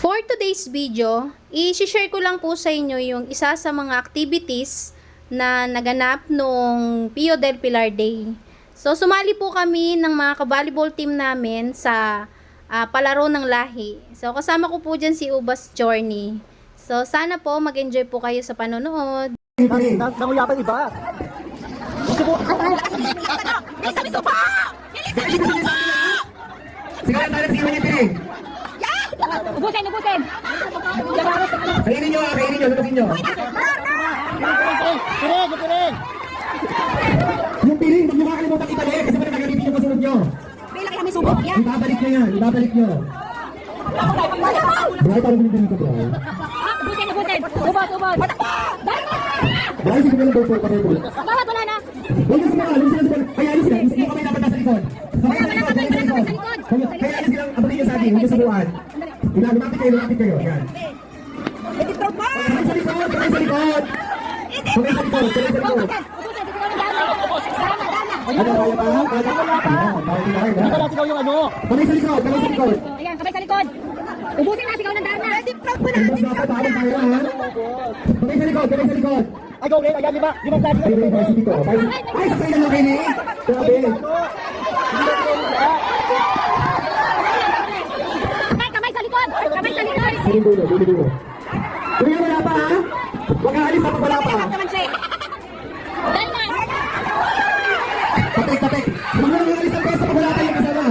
For today's video, i-share ko lang po sa inyo yung isa sa mga activities na naganap nung Pio del Pilar Day. So, sumali po kami ng mga ka-volleyball team namin sa palaro ng lahi. So, kasama ko po dyan si Ubas Journey. So, sana po mag-enjoy po kayo sa panonood. Nanguyapan iba. Gusto mo? Sige lang tayo, sige niya piling. Ubusin! Kainin nyo, lupagin nyo. Piring! Yung piling, huwag nyo makalimutan ibalik kasi wala nagagamitin yung kasunod nyo. Bilang kami subok yan! Ibabalik nyo yan, ibabalik nyo. Bray, parang bilhin dito, Bray. Ubusin! Ubos! Bray, sige lang daw po, patay po. Bawat wala na! Huwag nyo sumakal, huwag sila sumakal. Kaya alis sila, yung kamay dapat nasa likod. Kaya alis silang abalin nyo sa akin, huwag nyo subuan. Lumapit kayo, yan. Kamay sa likod! Kamay sa likod! Ano, kaya pa? Wala sigaw yung ano. Kamay sa likod! Ayan, kamay sa likod! Ubusin na, sigaw ng Darna! Ready, proud mo na! Ubus na ako, bawal tayo ha? Kamay sa likod! Ay, go, Ray. Ayan, limang dati. Ay, varsity ko. Ay, sakay na lang kayo ni. Grabe. Kamay sa likod! Dulo. Kuya, wala pa ha? Huwag aalis kapag wala pa. Darna! Tapik. Huwag mo nang aalis ang pwesto pag wala tayong kasama.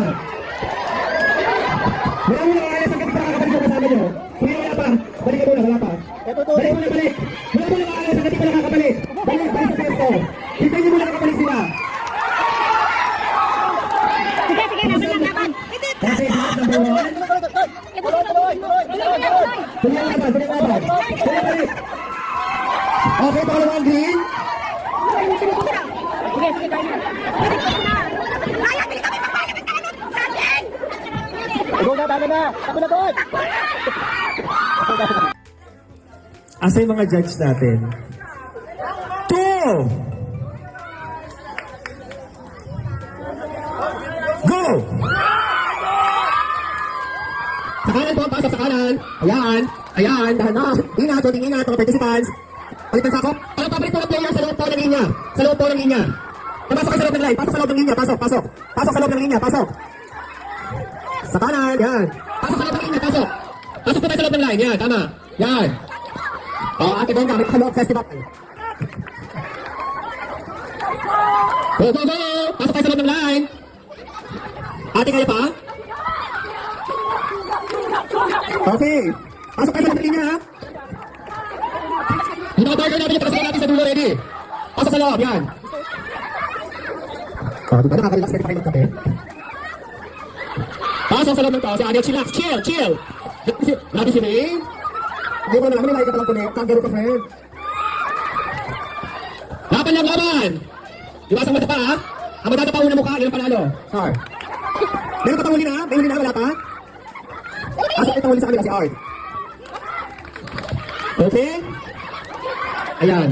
Wala mo nang aalis ang kapit para kakabalik yung kasama nyo. Kuya, wala pa. Balik ka muna, wala pa. Balik. Wala mo nang aalis ang kapit para kakabalik. Balik sa pwesto. Hintayin nyo muna kakabalik sila. Sige, laban! Kasi lahat ng buwan. Kuya, laban. Balik. Okay, pangalawang green. Sige, Darna! Kaya, bilis kami magpalabas sa ano! Sa atin! Go na, tama na. Ako na doon. Asa yung mga judge natin? 2! Go! Sa kanan po, pasok sa kanan. Ayan, dahan na. Ingat, mga participants. Palitan sa ako. Ang paborito ng player sa loob po ng linya. Pumasok kayo sa loob ng line. Pasok sa loob ng linya. Pasok sa loob ng linya. Pasok. Sa kanan, yan. Pasok sa loob ng linya. Pasok po tayo sa loob ng line. Yan, tama. Yan. Ate Bonga, may Kaloob Festival. Go! Pasok tayo sa loob ng line. Ate, kaya pa? Okay. Pasok tayo sa loob ng linya, ha? Yung mga target natin yung pagkasalan natin sa dulo, ready? Pasok sa loob, yan. Diba nakaka-relax kayo pa kayo magkape? Pasok sa loob ng tao, si Alex, relax, chill. Lagi si May. Hindi mo naman, nilay ka palang kulit. Kanggaro ka, friend. Laban! Iwasang mata pa, ha? Ang matata pa unang mukha, yun ang panalo. Sorry. Meron ka tawulin, ha? Wala pa? Pasok kayo tawulin sa kanila, si Art. Okay? Ayan.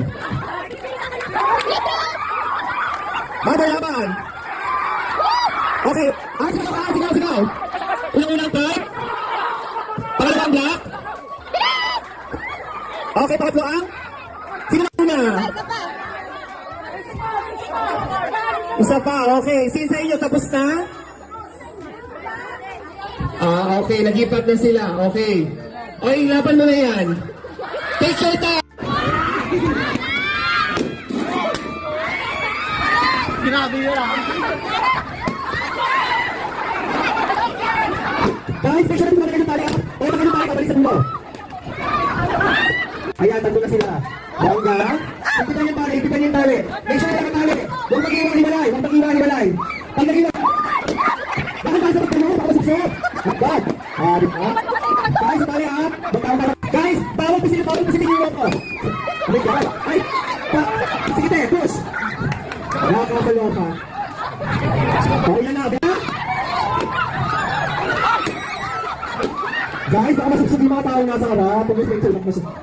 Bagay laban. Okay. Sigaw. Unang card. Pangalawang black. Okay, pangatlo ang. Sino na una? Isa pa. Okay. Sino sa inyo tapos na? Okay. Nagipat na sila. Okay. Okay, laban mo na yan. Take your time. Ginabi yun ah. Guys, make sure na tumagal ng tali. Kabalik sa mundo. Ayan, tando na sila. Bongga. Ipitan yung tali. Make sure na nakatali. Huwag mag-iwang-hiwalay. Pag nag-iwang. Bakit ba sa pagtanong? Baka masuksok. Agad. Guys, tali ha. Guys, bawal pisilin yung iwan ko. Oh my God. Ay, sige te, push. Nakakaloka. Yan na. Guys, baka masuksok yung mga tao nasa harap. Pag-reflector lang masuksok.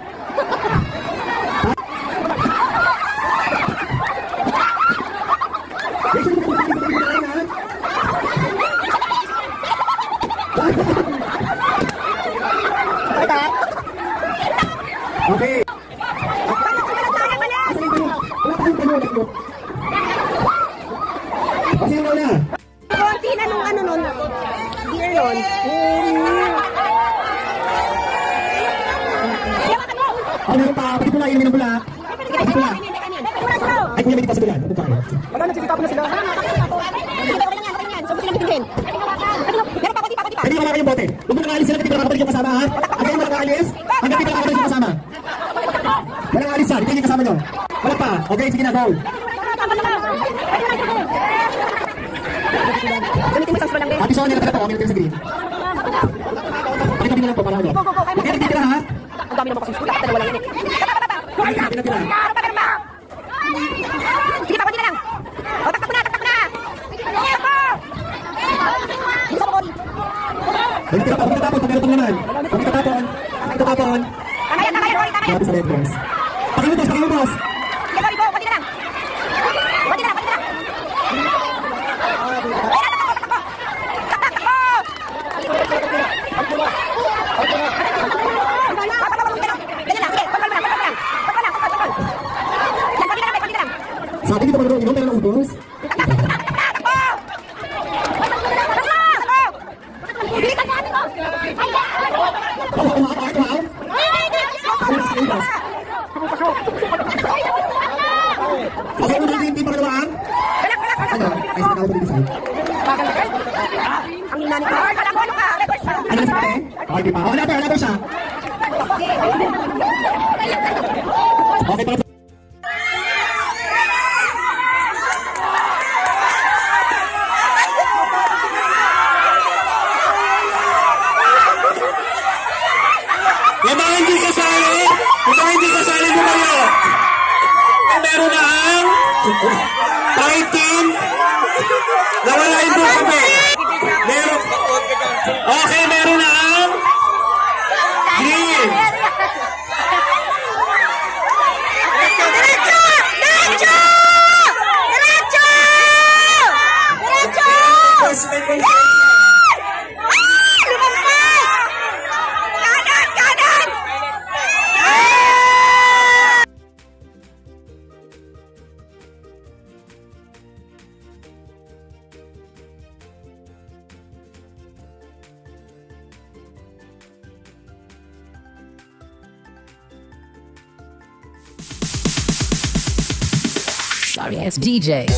Okay. Asan yung tanong? Wala pa yung tanong. O, sino na? Konti na nung ano nun. Dear nun. Ano yung pa? Pati pula, inumin ng pula. Pati pula. Ay, kuya, may tipas pula. Ito tayo. Wala, nagsisitapon na sila. Pwede wala kayong bote. Huwag mo nang-alis sila, hindi nakakabalik yung kasama, ha? Ang kayo nakakaalis, hanggang hindi nakakabalik yung kasama. Walang alis yan, hindi yung kasama nyo. Wala pa. Okay, sige na, go. Ate Sonia, natira po, kami natira sa green. Pakita mo na lang po, para ano. Okay, nagtitira, ha? Ang dami naman kasi school. Dalawa lang yan eh. Natira. Sige pa, konti na lang. O, taktak mo na, taktak mo na. Isa mo, Cody. Natira pa, pagkatapon, pag meron pang naman. Pagkatapon. Tama yan, Cody, tama yan. Grabe sa red cross. Pakimutos, pakimutos. Sige, Cody, go, konti na lang. Konti na lang, konti na lang. Sa atin dito pa inom, pero naubos. Okay, mo na yung team para naman. Ano? Ay, sa tao dito sa'yo. Ang inani ko. Ay, ano ka? Ano na sa atin? Okay, di pa. Oh, wala pa siya. Okay, para Yung mga hindi kasali, lumayo. Meron na ang fighting na wala yung bukabe. Meron. Okay, meron na ang green. Diretso! Diretso! Diretso! Diretso! Lumampas! Kanan! Kanan! Sorry, it's DJ.